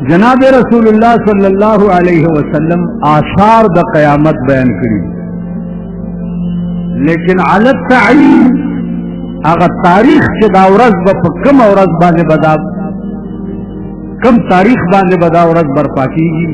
जनाब रसूलुल्लाह सल्लल्लाहु अलैहि वसल्लम आसार द क़यामत बयान करी, लेकिन अलग तअयीन अगर तारीख के दावरस कम औरत बांधे बदा कम तारीख बांधे बदा औरत बर्पा कीगी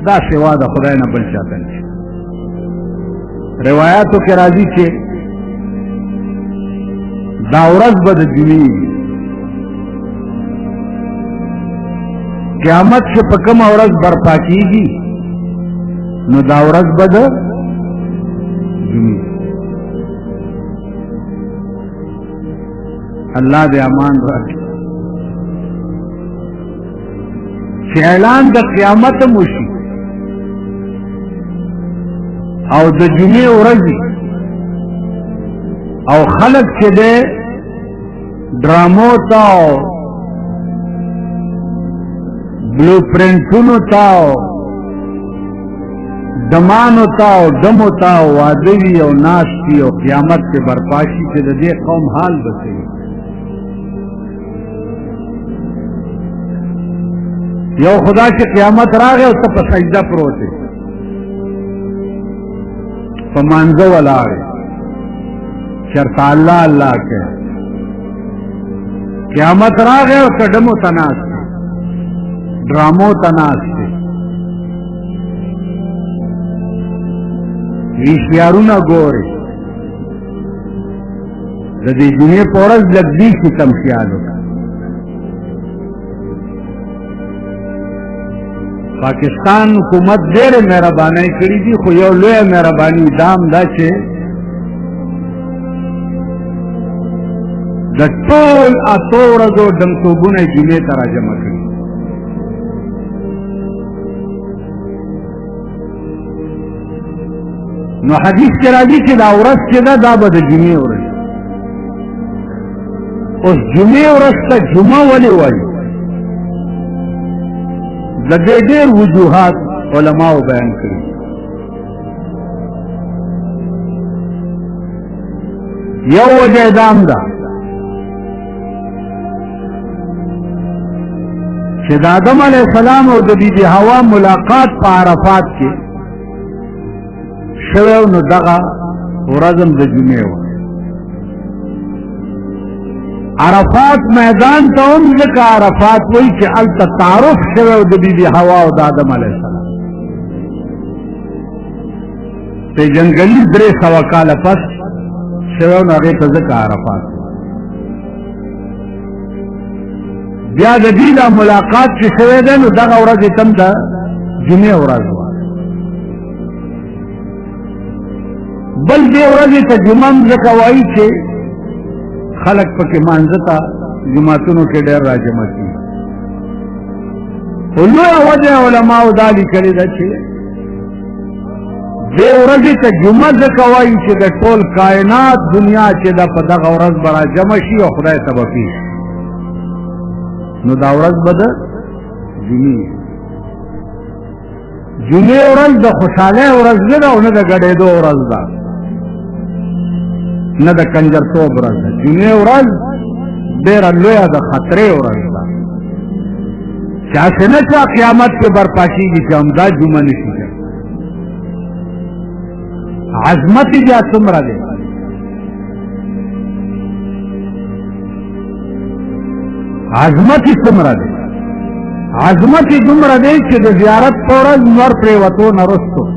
दा सेवा द खुदा न बल चाहता है। रिवायातों के राजी के दावरस बद जुमी क़यामत से पकम औरत बर्पा कीगी न दावरस बद जुमी। अल्लाह दे अमान रख ऐलान द क़यामत मुशी और द जुमे उरजी और खलक के दे ड्रामो ताओ ब्लू प्रिंटून ताओ दमान ताओ दम ताओ वादवी और नाश्ती और क़यामत के बर्पाशी के दे कौम हाल बचे। यो खुदा की क़यामत रा गए तो सजदा प्रोते मानजो वाला शर्ता अल्लाह अल्लाह के क़यामत रा गए और कदमो तनास थे ड्रामो तनास थे विशियारूना गोरे यदि जुमे पोरस लगदी की कम ख्याल होगा। पाकिस्तान हुकूमत देर मेहरबानी करी थी खो यो लोया मेहरबानी दाम दाचे द टोल आतोरजो डमतोबुने जुमे तरा जमा करी। नो हदीस के राजी के दावरस के दा बद जुमे उरस उस जुमे उरस का जुमा वाले वाली लगे देर वजूहात उलमाओ बयान करी। यो वजह दामदा कि आदम अलैहिस्सलाम और बीबी हवा मुलाकात पा अरफात के शवेव न दगा और रज़म द जुमे हुआ अरफात मैदान तो का अरफात वही कि अल तारुफ शवेव द बीबी हवा और आदम अलैहिस्सलाम ते जंगली दरे सवा काल पस शवेव न अगे तज़का अरफात या जदीदा मुलाकात की शवे दे नु दगा और तम द जुमे और हुआ बल दे और जुमम जकवाई के खलक पके मानजता जुमातुनों के डेर राजमा की वजह उलमा उदाली करे दे औरजी के जुमा जकवाई के द टोल कायनात दुनिया के द पदा औरज बड़ा जमशी और खुदा तबकी नो दावरज बद जुमी जुमे औरज द खुशाले औरज न उन्हें द गड़े दो औरज दा न द कंजर तो बरस जुमे उरज देर लोया द खतरे उरज क्या से न क्या क़यामत के बर्पाशी की चमदा जुमा नहीं आजमती जा तुमरा दे आजमती तुमरा दे आजमती तुमरा दे कि द ज़ियारत पोरज नर प्रेवतो न रस्तो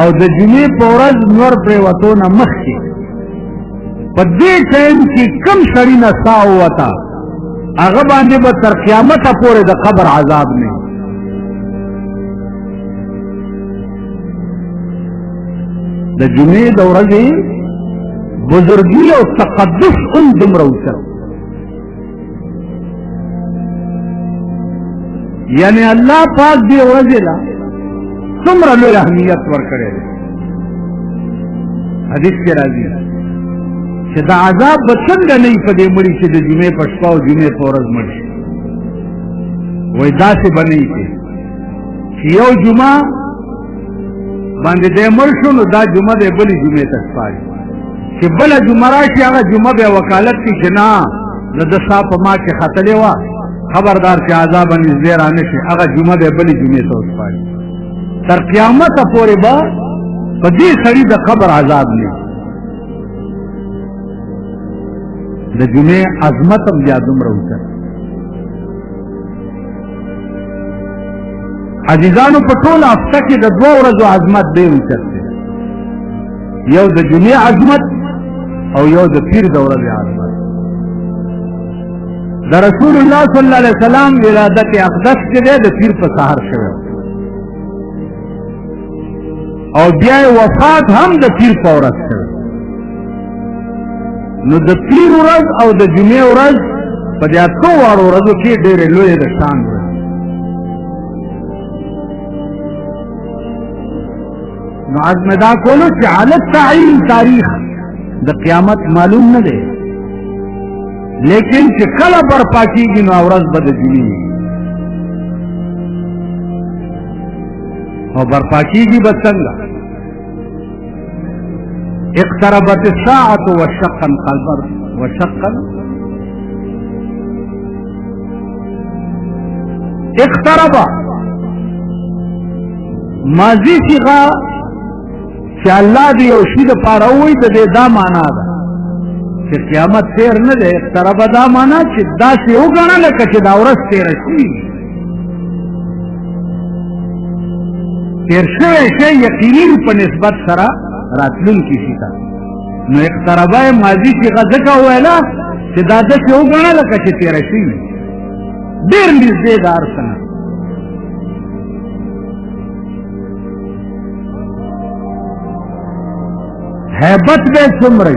और द जुमे पोरज नर प्रेवतो न मखी पदे टाइम की कम सड़ी न सा हुआ था अगबाने बतर क़यामत पूरे द कब्र आजाब में द जुमे दौरजे बुजुर्गी और तकद्दुस उन दुमरउसर यानी अल्लाह पाक भी औरजेला तुमरा लो अहमियत वर करे हदीस के राजी कि द आजाब बचंग नहीं पदे मड़ी से जुमे पछपाओ जुमे पोरज मड़ी वही दा से बनी थे कि यो जुमा बांधे दे मरशो नो दा जुमा दे बली जुमे तक पाई कि बला जुमरा की आगा जुमा बे वकालत की जना न दसा पमा के खतले वा خبردار چې عذاب نږدې را نه شي هغه جمعه دی بلې جمعې ته وسپاري تر قیامته پورې به په دې سړي د قبر عذاب نه د جمعې عظمت هم بیا دومره اوچت عزیزانو په ټوله هفته کې د 2 ورځو عظمت ډېر اوچت دی یو د جمعې عظمت او یو د پیر د ورځې عظمت د رسول الله صلی الله علیه وسلم ولادت اقدس چې دی د پیر په سحر شوی او بیا وفات هم د پیر په ورځ شوی نو د پیر ورځ او د جمعې ورځ په دې اتو ورځو کې ډېرې لویې د شان ورځ نو عزم دا کولو چې حالت تعین تاریخ د قیامت معلوم نه دی لیکن چې کله برپا کېږي نو ورځ به د جمعې او برپا کېږي به څنګه اقتربت الساعة وشق القمر اقترب ماضی صيغه چې الله دې یو شي د پاره وایي د دې دا معنا ده چې قیامت تیر نه دی اقترب دا معنا چې داسې وګڼه لکه چې دا ورځ تېره شوي تیر شوی شی یقیني په نسبت سره راتلونکي شي ته نو اقترب ماضي صيغه ځکه وویله چې دا داسې وګڼه لکه چې تېره شوي ډېر نږدې د هر څه نه هیبت به څومره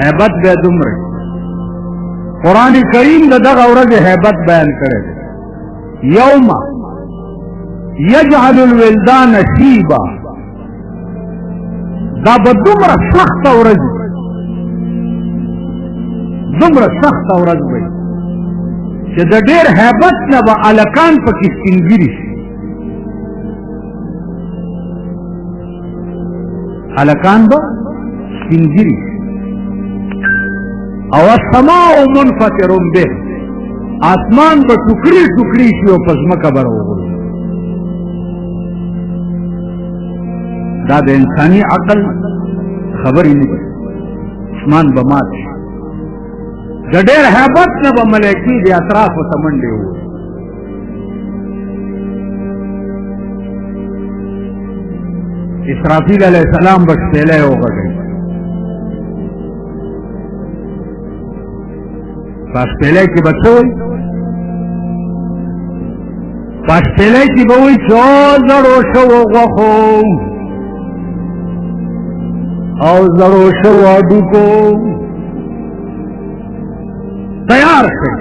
هیبت به دومره قرآن کریم د دغه ورځې هیبت بیان کړی دی یوم یجعل الولدان شیبا دا به دومره سخته ورځ دومره سخته ورځ وي چې د ډېر هیبت نه به هلکان پکې سپینګیري شي هلکان به سپینګیري شي او السماء منفطر به آسمان به ټوکړي ټوکړي شي او په ځمکه به راوغورځي دا د انساني عقل خبرې نه دي اسمان به مات شي د ډېر هیبت نه به ملایکې د اطرافو ته منډې ووهي اسرافیل علیه السلام به شپېلی وغږوي په شپېلی کې به څه وایي په شپېلی کې به وایي چې زړو شوو غوښو او زړو شوو هډوکو تیار شئ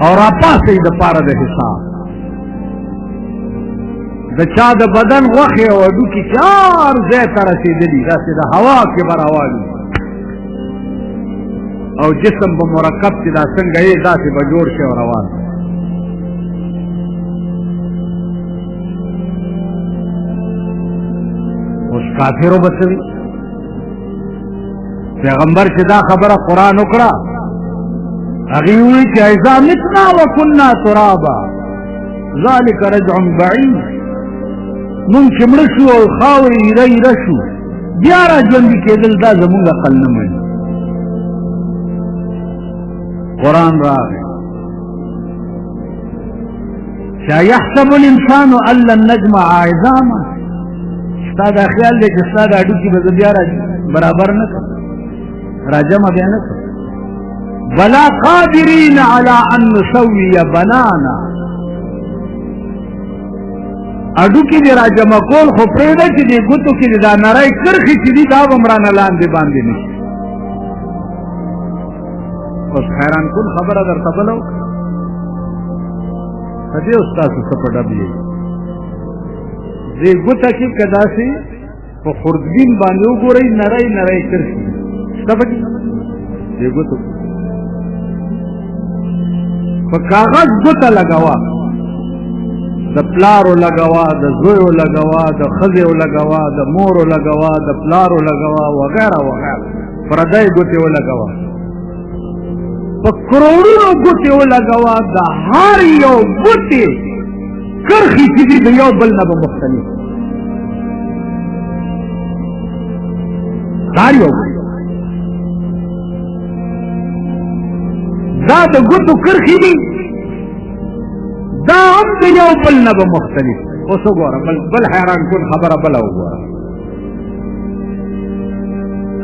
او راپاسئ د پاره د حساب د چا د بدن غوښې او هډوکي چې هر ځای ته رسېدلي داسې د هوا کې به راوالي او جسم به مرکب چې دا څنګه یې داسې به جوړ شي او روان اوس کافرو به څه وي پیغمبر چې دا خبره قرآن وکړه هغې ووایي چې اذا متنا وکنا ترابا ذلک رجع بعید مونږ چې مړه شو او خاورې ایره ایره شو بیا را ژوندي کېدل دا زمونږ عقل نه مني قرآن راغی چې یحسب الانسان ان لن نجمع عظامه ستا دا خیال دی چې ستا دا هډوکي به زه بیا برابر نه کړم راجمع بیا نه کړم بلا قادرین علی ان نسوي بنانا هډوکي دې راجمع کول خو پرېږده چې دې ګوتو کې دا نری کرښې چې دي دا به هم رانه لاندې باندې نه شي اوس حیران کن خبره درته بله وکړه په دې اوس تاسو څه په ډب یې دې ګوته کې که داسې په خوردبین باندې وګورئ نری نری کرښې شته پکې دې ګوتو په کاغذ ګوته لګوه د پلارو لګوا د زویو لګوا د ښځو لګوا د مورو لګوا د پلارو لګوا وغیره وغیره پردی ګوتې ولګوا په کروڑونو ګوتې ولګوه د هر یو ګوتې کرښې چې دي د یو بل نه به مختلف هر یو دا د ګوتو کرښې دي دا هم د یو بل نه به مختلف اوس وګوره بل حیران کن خبره بله وګوره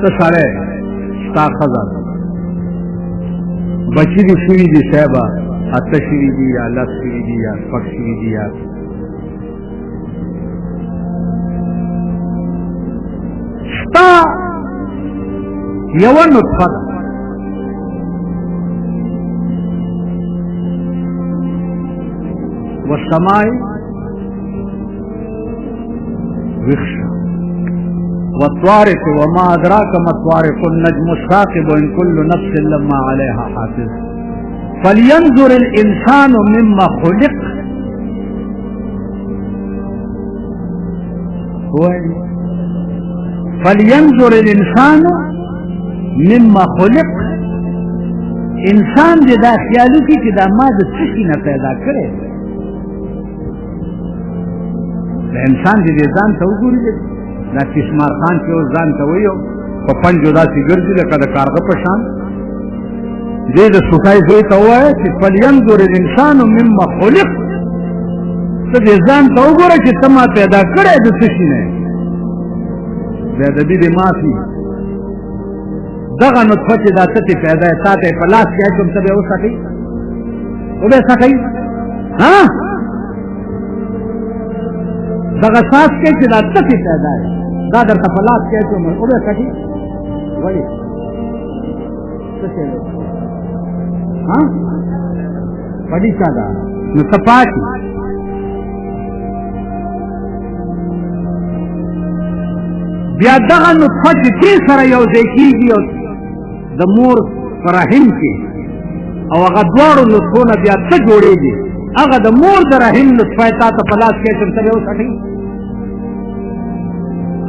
ته سړی ستا ښځه ده بچی دي شوي دي صاحبه اته شوي دي یا لس شوي دي یا شپږ شوي دي یا ستا یوه نطفه ده والسماء وخشا والطارق وما أدراك ما الطارق النجم الثاقب وإن كل نفس لما عليها حافظ فلينظر الإنسان مما خلق فلينظر الإنسان مما خلق انسان دې دا خیالو کې چې دا ما د څه شي نه پیدا کړی د انسان دې ځان ته وګوري دا کشمار خان چې اوس ځان ته وایو په پنجو داسې ګرځي لکه د کارغه په شان دې د سوټای زوی ته ووایه چې فلینظر الانسان مما خلق ته دې ځان ته وګوره چې ته ما پیدا کړی د څه شي نه بې ادبي دې معافي دغه نطفه چې دا ته پیدا یې تا ته په لاس کې اچوم ته به یې وساتئ وبه یې ساتئ ها دغه ساس کې چې دا ته پیدا یې دا درته په لاس کې اچوم وبه یې ساتئ ولې څه شی دی ها پډیچا ده نو ته پاتې بیا دغه نطفه چې دې سره یو ځای کېږي د مور په رحم کې او هغه دواړو نطفو نه بیا څه جوړېږي هغه د مور د رحم نطفه یې تا ته په لاس کې اچوم ته به یې وساتئ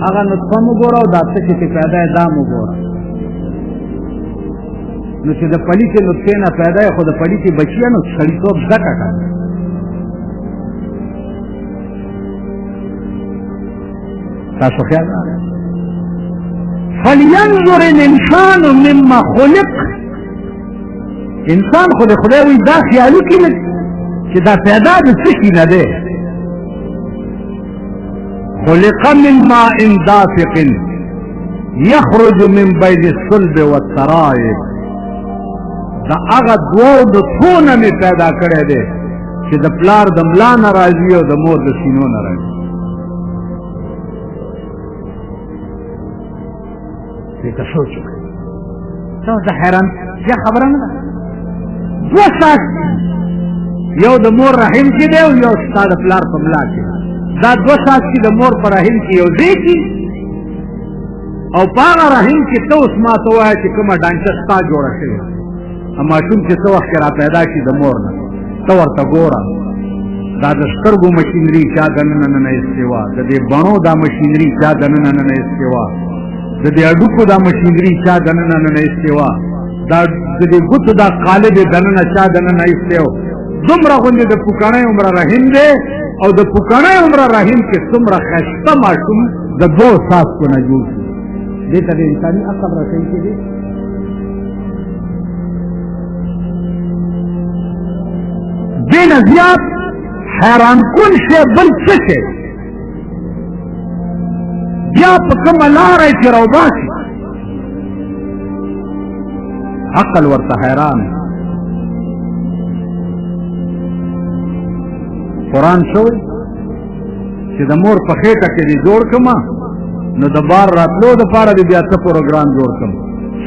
هغه نطفه مو ګوره او دا څه چې پیدا یې دا مو ګوره نو چې د پلیتې نطفې نه پیدا یې خو د پلیتې بچي نو سړیتوب زده کړه که تاسو خیال راغلی فلینظر الانسان مما خلق انسان خو د خدای وایي دا خیالي کې چې دا پیدا د څه شي نه دی خلق من ماء دافق یخرج من بین الصلب والترائب دا هغه دوو نطفو نه مې پیدا کړی دی چې د پلار د ملا نه راځي او د مور د سینو نه راځي دې ته سوچ وکړئ تاسو د حیرانتیا خبره نه ده دوه ساعت یو د مور رحم کې دی او یو ستا د پلار په ملا کې دا دوه ساعت چې د مور په رحم کې یو ځای کي او په هغه رحم کې ته اوس ما ته ووایه چې کومه ډانچه ستا جوړه شوې ماشوم چې څه وخت کې را پیدا شي د مور نه ته ورته ګوره دا د سترګو مشینري چا دننه نه ایستې د دې بڼو دا مشینري چا دننه نه ایستې د دې اډوکو دا مشینري چا دننه نه ایستې دا د دې ګوتو دا قالب دننه چا دننه ایستې دومره غوندې د پوکڼۍ عمره رحم دی او د پوکڼۍ عمره رحم کې څومره ښایسته ماشوم د دوو څاڅکو نه جوړ شي دې ته د انساني عقل رسوي کې دی دې نه زیات حیران کن شی بل څه شی بیا په کومه لاره یې چې راوباسي عقل ورته حیران قرآن شوی چې د مور په خېټه کې دې جوړ کړمه نو د بار راتلو دپاره دې بیا څه پروګرام جوړ کړم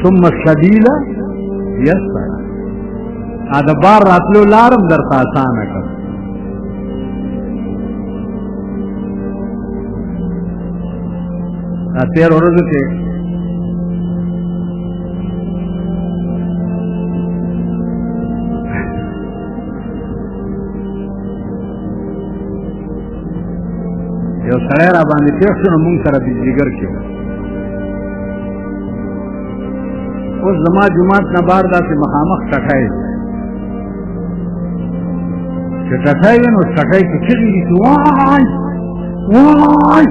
ثم السبیل یسر د بار راتلو لارم درته اسانه کړم تیر ورځو کې یو سړی را باندې تېر شو نو مونږ سره بجلیګر کې اوس زما جماعت نه بار داسې مخامخ ټټی چې ټټی وي نو ټټی کې چغې دي چې وای وای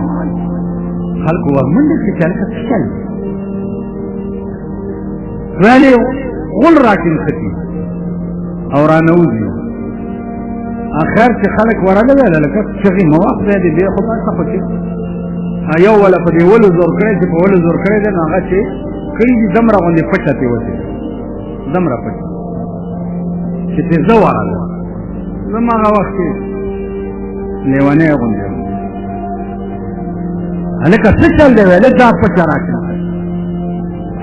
خلکو ورمنډې چې چلکه څه چل ویلې غول راټینګ کړي او رانوځي اخر چې خلک ورغله ویله لکه چغې مه واخلئ د بیا خو بس خو چې یو ولا په دې ولو زور کړی چې په ولو زور کړی دی نو هغه چې کړي دي دمره غوندې پټه ترې وځي دمره پټه چې ترې زه ورغله زما هغه وخت کې لیونی غوندې هلکه څه چل دی ویله دا پټه راکړه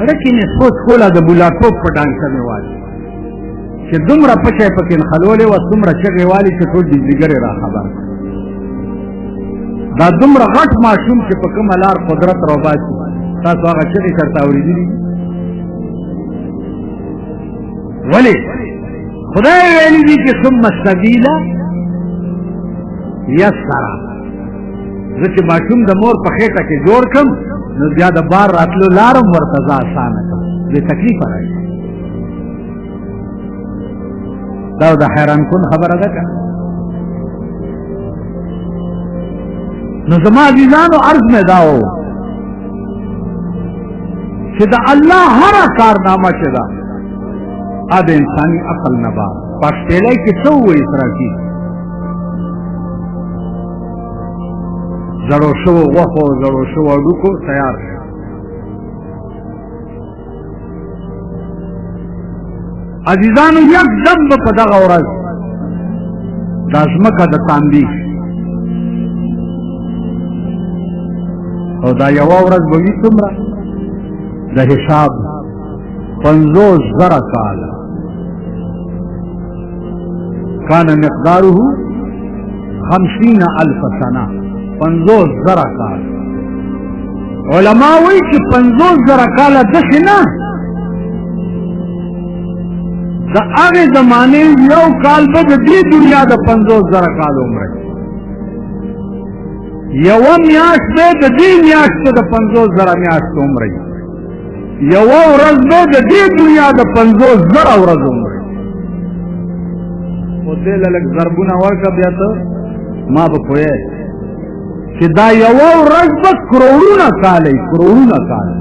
هلکې مې سوچ کوله د بولاټوپ په ډانسه مې واچ چې دومره پچه یې پکې نښلولې وه څومره چغې والي چې ټول ډیزلیګرې را خبر دا دومره غټ ماشوم چې په کومه لار قدرت راوباسي تاسو هغه چغې چېرته اورېدلي ولې خدای ویلي دي چې ثم السبیل یسره زه چې ماشوم د مور په خېټه کې جوړ کړم نو بیا د بار راتلو لارم ورته زه اسانه کړم بې تکلیفه راشي دا د حیران کن خبره ده که نو زما عزیزانو عرض مې دا و چې د الله هره کارنامه چې ده د انساني عقل نه با پښتیلی کې څه ووایي اسرافیل زړو شوو غوښو زړو شوو هډوکو تیار شو عزیزانو یک دم به په دغه ورځ دا ځمکه د تاندي او دا یوه ورځ به وي څومره د حساب 50,000 کاله کان مقداره 50,000 سنه 50,000 کاله علما وایي چې 50,000 کاله داسې نه د هغې زمانې یو کال به د دې دنیا د 50,000 کال عمره یوه میاشت به د دې میاشتو د 50,000 میاشتو عمره یوه ورځ به د دې دنیا د 50,000 ورځ عمره خو دې له لږ ضربونه ورکړه بیا ته ما به پوهې چې دا یوه ورځ به کروړونه کاله کروړونه کاله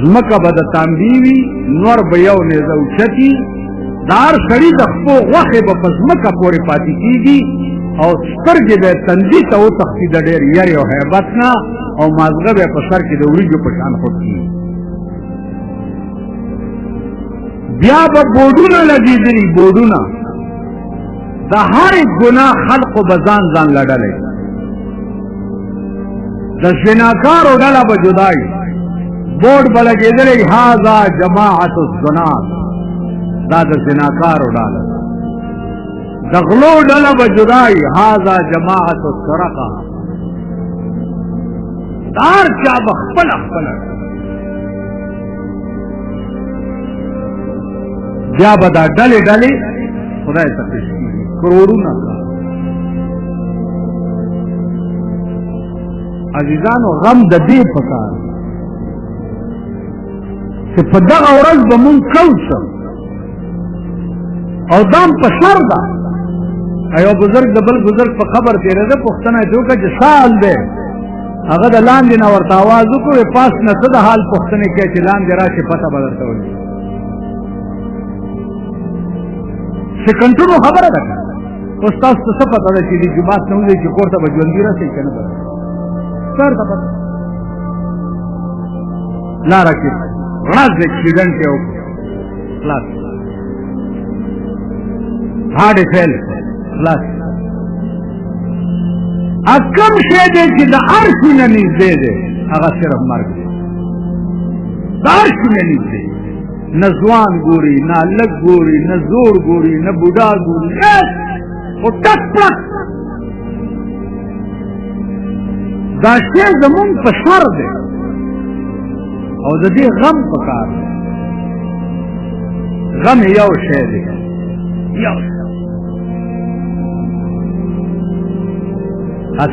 ځمکه به د تانبي وي نور به یو نیزه اوچتي د هر سړي د خپو غوښې به په ځمکه پورې پاتې کېږي او سترګې به یې تندي ته وتښتي د ډېر یرې او حیبت نه او مازغه به یې په سر کې د وریجو په شان خود کېږي بیا به بورډونه لګېدلي بورډونه د هرې ګناه خلقو به ځان ځان لډلی د زناکارو ډله به جدای بورډ به لګېدلی هذا جماعت الزنات دا د زناکارو ډله د غلو ډله به جدای هذا جماعت السرقه د هر چا به خپله خپله بیا به دا ډلې ډلې خدای ته پیش کېږي کروړونه عزیزانو غم د دې پکار چې په دغه ورځ به مونږ کوږ شو او دام په سر ده یو بزرګ د بل بزرګ په قبر تېرېده پوښتنه یې وکړه چې سال دی هغه د لاندې نه ورته اواز وکړو پاس نه څه د حال پوښتنې کوي چې لاندې راشي پته به درته ولګي سکنټونو خبره ده اوس تاسو ته څه پته ده چې د جومات نه وځئ چې کور ته به ژوندي راسئ که نه به څه ورته پته لاره کې ورځ اکسیډنټ یې وکړو خلاص هارډ یې فیل خلاص کم شی دی چې د هر شي نه نږدې دی هغه صرف مرګ دی د هر شي نه نږدې نه ځوان ګوري نه هلک ګوري نه زوړ ګوري نه بوډا ګوري خو ټک پړک دا شی زمونږ په سر دی او د دې غم په کار دی غم یو شی دی یو شی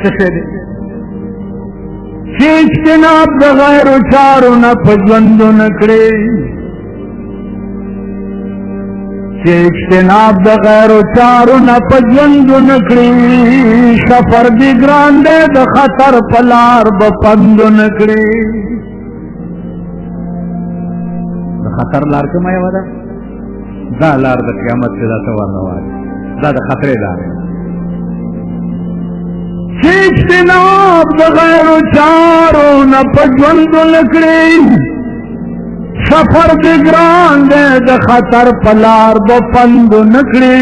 څه شی دی چې اجتناب د غیرو چارو نه په ژوندو نه کړې چې اجتناب د غیرو چارو نه په ژوندو نه کړې سفر دې ګران دی د خطر په لار به پندو نه کړې د خطر لار کومه یوه ده دا لار د قیامت چې دا ته ورنوالي دا د خطرې لار چې اجتناب د غیرو چارو نه په ژوندو نه کړې سفر دې ګران دی د خطر په لار به پندو نه کړې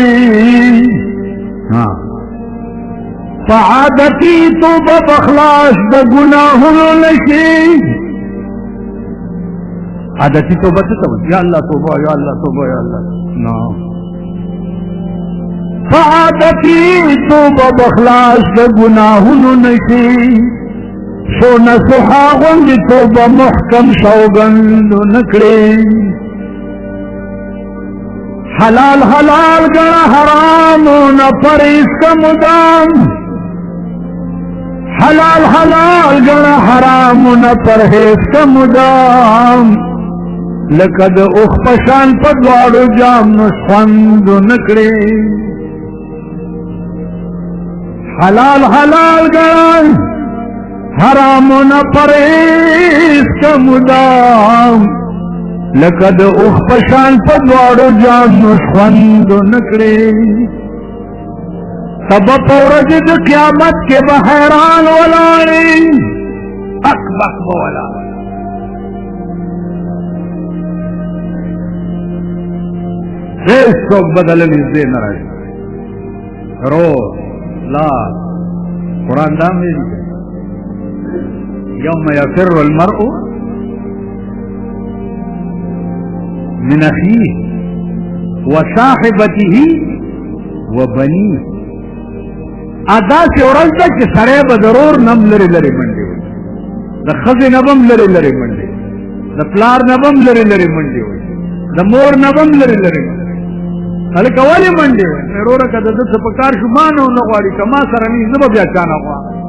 په عادتي توبه به خلاص د ګناهونو نه شي عادتي توبه څه ته وایي یا الله توبه یا الله توبه یا الله نه عادتي توبه بخلاص د ګناهونو نشي سونه سوها غوندې توبه محکم سوګند نکړي حلال حلال ګڼه حرامو نه پرهیز که مدام حلال حلال ګڼه حرامو نه پرهیز که مدام لکه د اوښ په شان په دواړو جام نو خوند نکړي حلال حلال ګڼه حرامو نه پرهیز که مدام لکه د اوښ په شان په دواړو جام نو خوند نکړي سبا په ورځ د قیامت کې به حیران ولاړې اک بک به ولاړ هیڅ څوک بدل نږدې نه راشي روز لا قرآن دا ویلي یوم یفر المرء من اخیه وصاحبته وبنیه ادا چې ورځ ده چې سړی به ضرور نم لرې لرې منډې وي د ښځې نه به هم لرې لرې منډې د پلار نه به هم لرې لرې منډې وي د مور نه به هم لرې لرې منډې هلکه ولې منډې وي وروره که د ده څه په کار شو ما نه ونه غواړي که ما سره نه زه به بیا چا نه غواړم